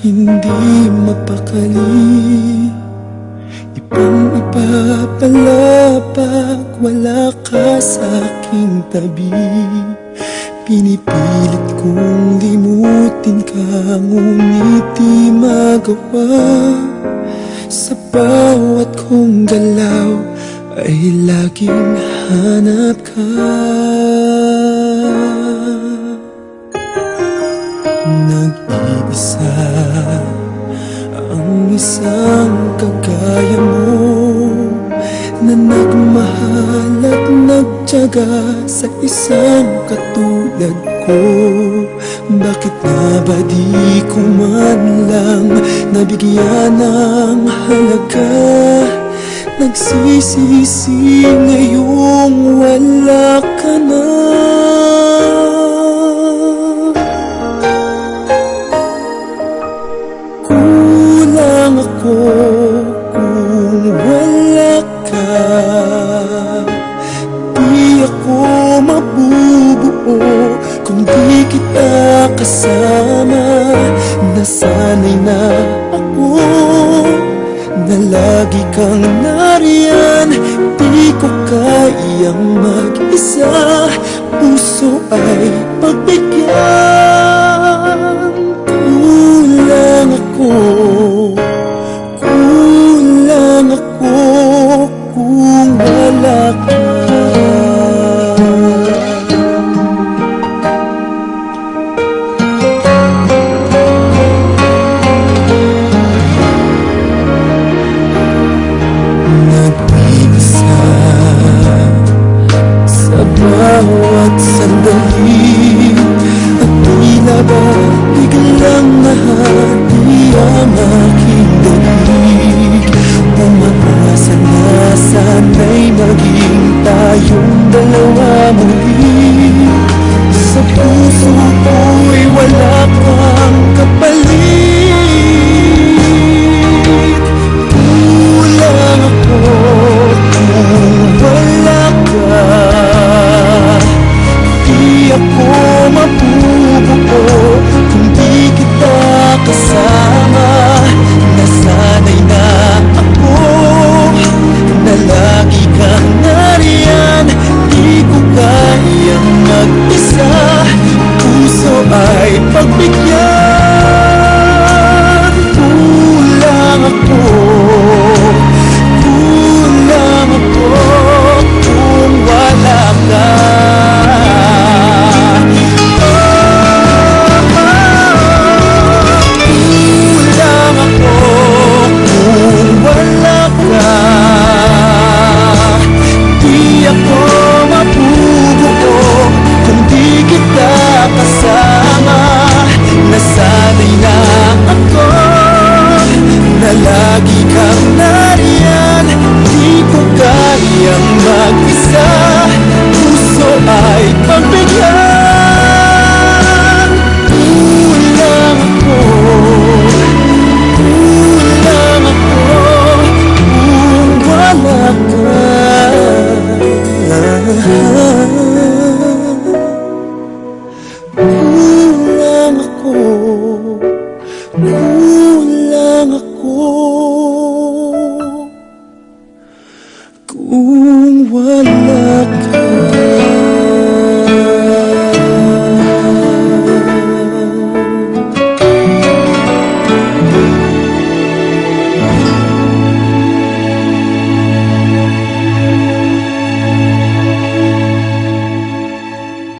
hindi mapakali. Ibang-iba pala pag wala ka sa aking tabi. Pinipilit kong limutin ka, ngunit di magawa. Sa bawat kong galaw ay laging hanap ka. Nag-iisa ang isang kagaya mo, na nagmahal at nagtiyaga sa isang katulad ko. Bakit nga ba di ko man lang nabigyan ng halaga? Nagsisisi ngayong wala ka na. Kulang ako kung wala ka. Di ako mabubuo kung di kita kasama. Nasanay na ako na lagi kang nariyan. Di ko kayang mag-isa, puso ay pagbigyan. Kulang ako kung wala ka. Nag-iisa sa bawat sandali, at tila ba biglang nahati ang aking dalig. Umaasa na sana'y maging tayong dalawa muli. Sa puso ko'y wala kang kapalit. Kulang ako kung wala ka. Di ako mabubuo kung di kita kasama. Nasanay na ako na lagi kang nariyan. Di ko kayang mag-isa, puso ay pagbigyan. Kulang ako kung wala ka. Nasanay na ako na lagi kang nariyan. Di ko kayang mag-isa, puso ay pagbigyan. Kulang ako kung wala ka. Kulang ako